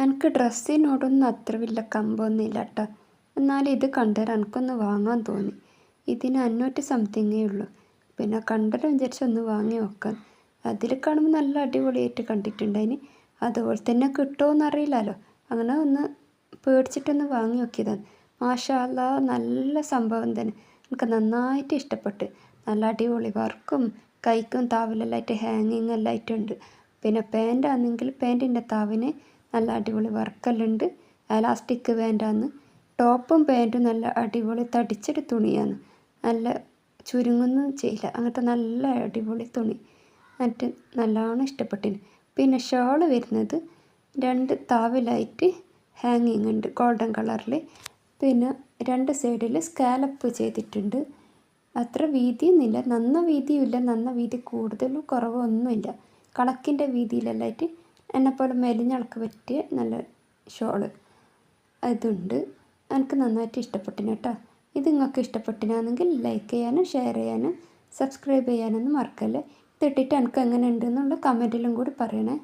എനിക്ക് ഡ്രസ്സിനോടൊന്നും അത്ര വലിയ കമ്പമൊന്നുമില്ല കേട്ടോ. എന്നാലും ഇത് കണ്ടേരം എനിക്കൊന്ന് വാങ്ങാൻ തോന്നി. ഇതിന് 500 സംതിങ്ങേ ഉള്ളൂ. പിന്നെ കണ്ടല്ലോ വിചാരിച്ച് ഒന്ന് വാങ്ങി നോക്കാൻ. അതിൽ കാണുമ്പോൾ നല്ല അടിപൊളിയായിട്ട് കണ്ടിട്ടുണ്ടായിന്. അതുപോലെ തന്നെ കിട്ടുമോയെന്ന് അറിയില്ലല്ലോ. അങ്ങനെ ഒന്ന് പേടിച്ചിട്ടൊന്ന് വാങ്ങി നോക്കിയതാണ്. മാഷാ അല്ലാ, നല്ല സംഭവം തന്നെ. എനിക്ക് നന്നായിട്ട് ഇഷ്ടപ്പെട്ട്. നല്ല അടിപൊളി വർക്കും കൈക്കും താവലെല്ലാമായിട്ട് ഹാങ്ങിങ് എല്ലാം ആയിട്ടുണ്ട്. പിന്നെ പാൻ്റാണെങ്കിൽ പാൻറ്റിൻ്റെ താവിന് നല്ല അടിപൊളി വർക്കെല്ലാം ഉണ്ട്. എലാസ്റ്റിക് പാൻറ്റാണ്. ടോപ്പും പാൻറ്റും നല്ല അടിപൊളി തടിച്ചൊരു തുണിയാണ്. നല്ല ചുരുങ്ങൊന്നും ചെയ്യില്ല. അങ്ങനത്തെ നല്ല അടിപൊളി തുണി. എന്നിട്ട് നല്ലോണം ഇഷ്ടപ്പെട്ടിന്. പിന്നെ ഷോള് വരുന്നത് 2 താവിലായിട്ട് ഹാങ്ങിങ് ഉണ്ട് ഗോൾഡൻ കളറിൽ. പിന്നെ 2 സൈഡിൽ സ്കാലപ്പ് ചെയ്തിട്ടുണ്ട്. അത്ര വീതിയൊന്നുമില്ല, നന്ന വീതിയുമില്ല, നന്ന വീതി കൂടുതലും കുറവൊന്നുമില്ല. കണക്കിൻ്റെ വീതിയിലെല്ലാമായിട്ട് എന്നെപ്പോലെ മെലിഞ്ഞാൾക്ക് പറ്റിയ നല്ല ഷോള് അതുണ്ട്. എനിക്ക് നന്നായിട്ട് ഇഷ്ടപ്പെട്ടിന് കേട്ടോ. ഇത് നിങ്ങൾക്ക് ഇഷ്ടപ്പെട്ടിനാണെങ്കിൽ ലൈക്ക് ചെയ്യാനും ഷെയർ ചെയ്യാനും സബ്സ്ക്രൈബ് ചെയ്യാനൊന്നും മറക്കല്ലേ. ഇതിട്ടിട്ട് എനിക്ക് എങ്ങനെ ഉണ്ടെന്നുള്ള കമൻറ്റിലും കൂടി പറയണേ.